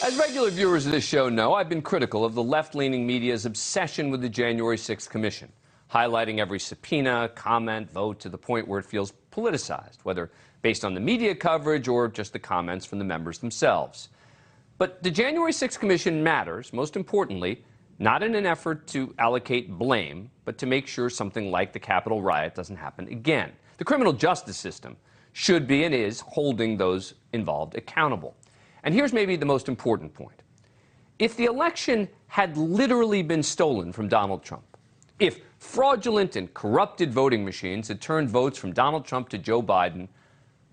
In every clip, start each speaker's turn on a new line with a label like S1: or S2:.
S1: As regular viewers of this show know, I've been critical of the left-leaning media's obsession with the January 6th Commission, highlighting every subpoena, comment, vote to the point where it feels politicized, whether based on the media coverage or just the comments from the members themselves. But the January 6th Commission matters, most importantly, not in an effort to allocate blame, but to make sure something like the Capitol riot doesn't happen again. The criminal justice system should be and is holding those involved accountable. And here's maybe the most important point. If the election had literally been stolen from Donald Trump, if fraudulent and corrupted voting machines had turned votes from Donald Trump to Joe Biden,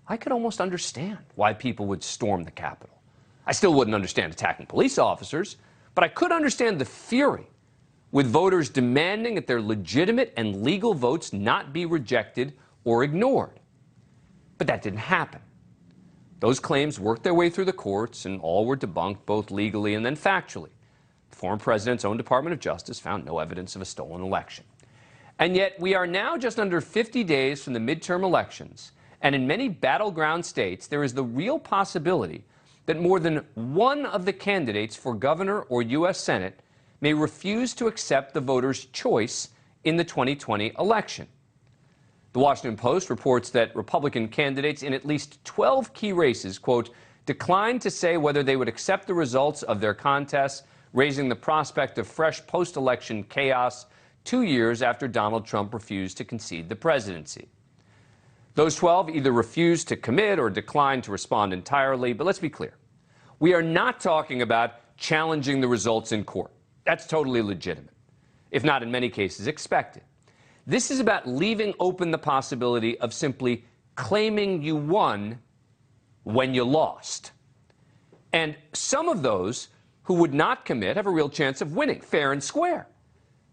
S1: I could almost understand why people would storm the Capitol. I still wouldn't understand attacking police officers, but I could understand the fury with voters demanding that their legitimate and legal votes not be rejected or ignored. But that didn't happen. Those claims worked their way through the courts, and all were debunked both legally and then factually. The former president's own Department of Justice found no evidence of a stolen election. And yet, we are now just under 50 days from the midterm elections, and in many battleground states, there is the real possibility that more than one of the candidates for governor or U.S. Senate may refuse to accept the voters' choice in the 2020 election. The Washington Post reports that Republican candidates in at least 12 key races, quote, declined to say whether they would accept the results of their contests, raising the prospect of fresh post-election chaos 2 years after Donald Trump refused to concede the presidency. Those 12 either refused to commit or declined to respond entirely, but let's be clear. We are not talking about challenging the results in court. That's totally legitimate, if not in many cases expected. This is about leaving open the possibility of simply claiming you won when you lost. And some of those who would not commit have a real chance of winning, fair and square.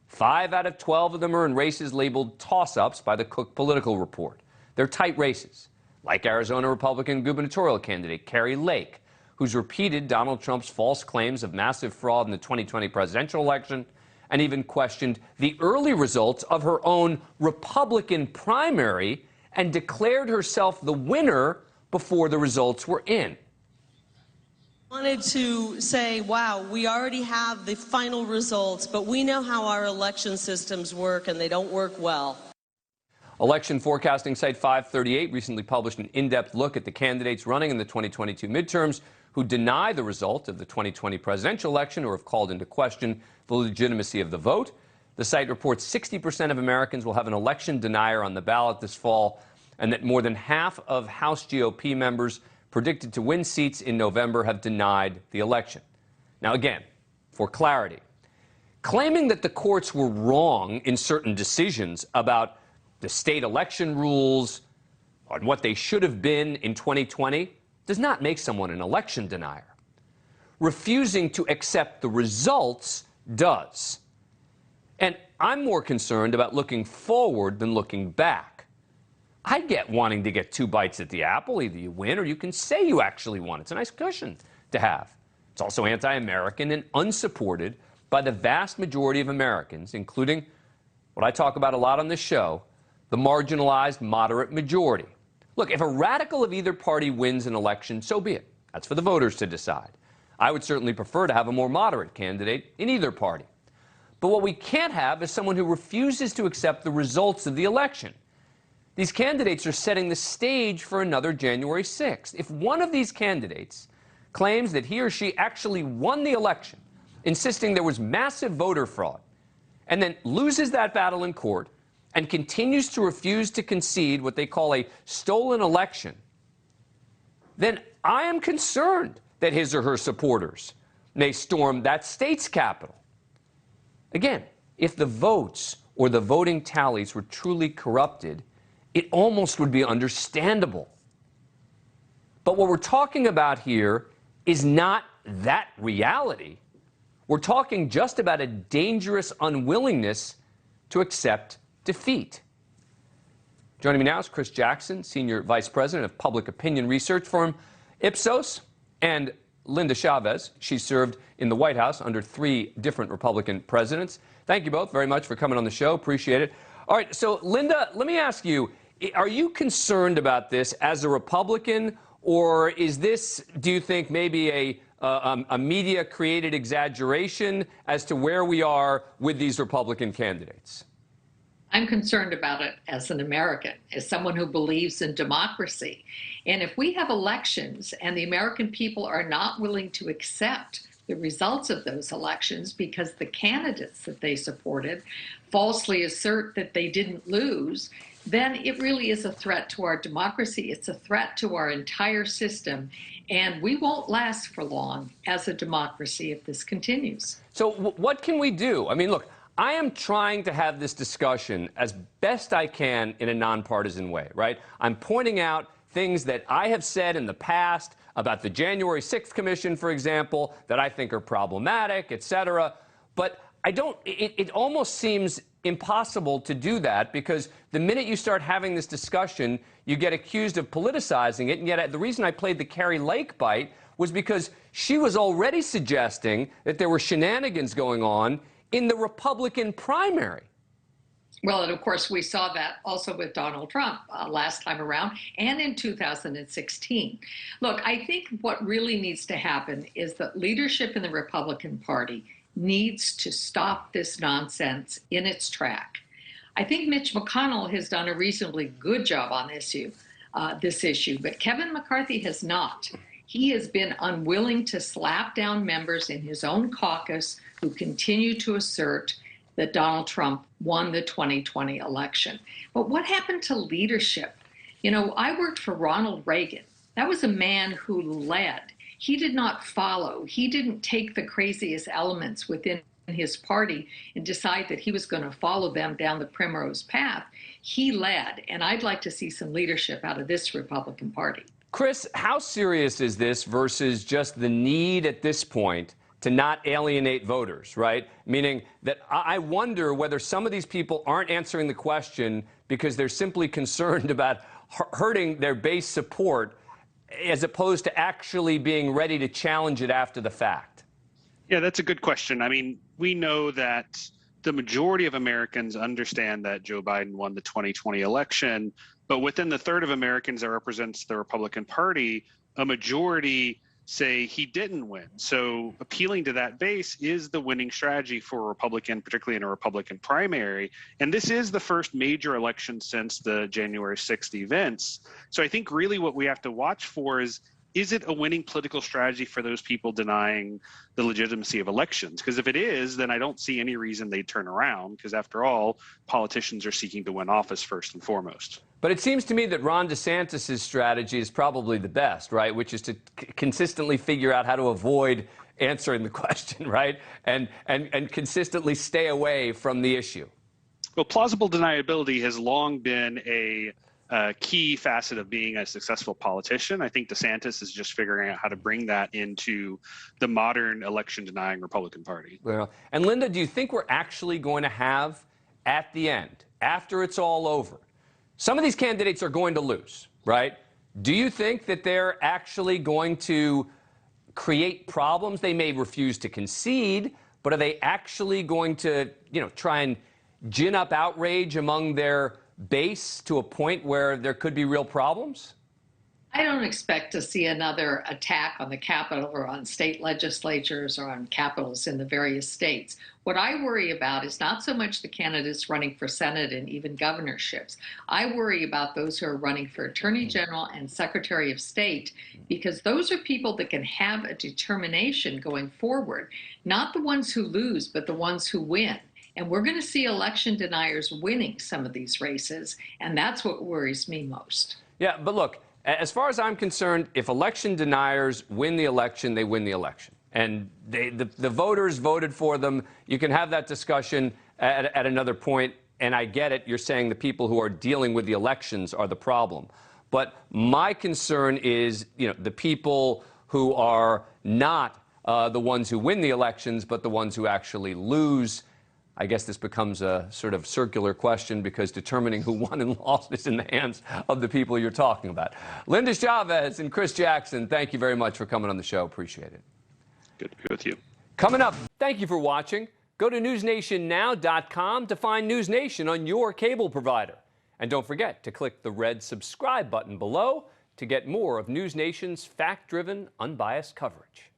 S1: 5 out of 12 of them are in races labeled toss-ups by the Cook Political Report. They're tight races, like Arizona Republican gubernatorial candidate Kari Lake, who's repeated Donald Trump's false claims of massive fraud in the 2020 presidential election, and even questioned the early results of her own Republican primary and declared herself the winner before the results were in.
S2: I wanted to say, wow, we already have the final results, but we know how our election systems work, and they don't work well.
S1: Election forecasting site 538 recently published an in-depth look at the candidates running in the 2022 midterms who deny the result of the 2020 presidential election or have called into question the legitimacy of the vote. The site reports 60% of Americans will have an election denier on the ballot this fall, and that more than half of House GOP members predicted to win seats in November have denied the election. Now, again, for clarity, claiming that the courts were wrong in certain decisions about the state election rules on what they should have been in 2020 does not make someone an election denier. Refusing to accept the results does. And I'm more concerned about looking forward than looking back. I get wanting to get 2 bites at the apple. Either you win or you can say you actually won. It's a nice cushion to have. It's also anti-American and unsupported by the vast majority of Americans, including what I talk about a lot on this show, the marginalized moderate majority. Look, if a radical of either party wins an election, so be it. That's for the voters to decide. I would certainly prefer to have a more moderate candidate in either party. But what we can't have is someone who refuses to accept the results of the election. These candidates are setting the stage for another January 6th. If one of these candidates claims that he or she actually won the election, insisting there was massive voter fraud, and then loses that battle in court, and continues to refuse to concede what they call a stolen election, then I am concerned that his or her supporters may storm that state's capital. Again, if the votes or the voting tallies were truly corrupted, it almost would be understandable. But what we're talking about here is not that reality. We're talking just about a dangerous unwillingness to accept defeat. Joining me now is Chris Jackson, Senior Vice President of Public Opinion Research firm Ipsos, and Linda Chavez. She served in the White House under 3 different Republican presidents. Thank you both very much for coming on the show. Appreciate it. All right, so Linda, let me ask you, are you concerned about this as a Republican, or is this, do you think, maybe a media-created exaggeration as to where we are with these Republican candidates?
S3: I'm concerned about it as an American, as someone who believes in democracy. And if we have elections and the American people are not willing to accept the results of those elections because the candidates that they supported falsely assert that they didn't lose, then it really is a threat to our democracy. It's a threat to our entire system. And we won't last for long as a democracy if this continues.
S1: So what can we do? I mean, look, I am trying to have this discussion as best I can in a nonpartisan way, right? I'm pointing out things that I have said in the past about the January 6th Commission, for example, that I think are problematic, et cetera. But it almost seems impossible to do that because the minute you start having this discussion, you get accused of politicizing it. And yet the reason I played the Carrie Lake bite was because she was already suggesting that there were shenanigans going on in the Republican primary.
S3: Well, and of course, we saw that also with Donald Trump last time around and in 2016. Look, I think what really needs to happen is that leadership in the Republican Party needs to stop this nonsense in its track. I think Mitch McConnell has done a reasonably good job on this issue, but Kevin McCarthy has not. He has been unwilling to slap down members in his own caucus who continue to assert that Donald Trump won the 2020 election. But what happened to leadership? You know, I worked for Ronald Reagan. That was a man who led. He did not follow. He didn't take the craziest elements within his party and decide that he was going to follow them down the primrose path. He led, and I'd like to see some leadership out of this Republican Party.
S1: Chris, how serious is this versus just the need at this point to not alienate voters, right? Meaning that I wonder whether some of these people aren't answering the question because they're simply concerned about hurting their base support as opposed to actually being ready to challenge it after the fact.
S4: Yeah, that's a good question. I mean, we know that the majority of Americans understand that Joe Biden won the 2020 election, but within the third of Americans that represents the Republican Party, a majority say he didn't win. So appealing to that base is the winning strategy for a Republican, particularly in a Republican primary. And this is the first major election since the January 6th events. So I think really what we have to watch for is it a winning political strategy for those people denying the legitimacy of elections? Because if it is, then I don't see any reason they'd turn around, because after all, politicians are seeking to win office first and foremost.
S1: But it seems to me that Ron DeSantis' strategy is probably the best, right? Which is to consistently figure out how to avoid answering the question, right? And consistently stay away from the issue.
S4: Well, plausible deniability has long been a key facet of being a successful politician. I think DeSantis is just figuring out how to bring that into the modern election-denying Republican Party.
S1: Well, and Linda, do you think we're actually going to have, at the end, after it's all over, some of these candidates are going to lose, right? Do you think that they're actually going to create problems? They may refuse to concede, but are they actually going to, try and gin up outrage among their base to a point where there could be real problems?
S3: I don't expect to see another attack on the Capitol or on state legislatures or on capitals in the various states. What I worry about is not so much the candidates running for Senate and even governorships. I worry about those who are running for Attorney General and Secretary of State, because those are people that can have a determination going forward, not the ones who lose, but the ones who win. And we're going to see election deniers winning some of these races, and that's what worries me most.
S1: Yeah, but look, as far as I'm concerned, if election deniers win the election, they win the election. And the voters voted for them. You can have that discussion at another point, and I get it. You're saying the people who are dealing with the elections are the problem. But my concern is, the people who are not the ones who win the elections, but the ones who actually lose. I guess this becomes a sort of circular question because determining who won and lost is in the hands of the people you're talking about. Linda Chavez and Chris Jackson, thank you very much for coming on the show. Appreciate it.
S4: Good to be with you.
S1: Coming up, thank you for watching. Go to newsnationnow.com to find NewsNation on your cable provider. And don't forget to click the red subscribe button below to get more of NewsNation's fact-driven, unbiased coverage.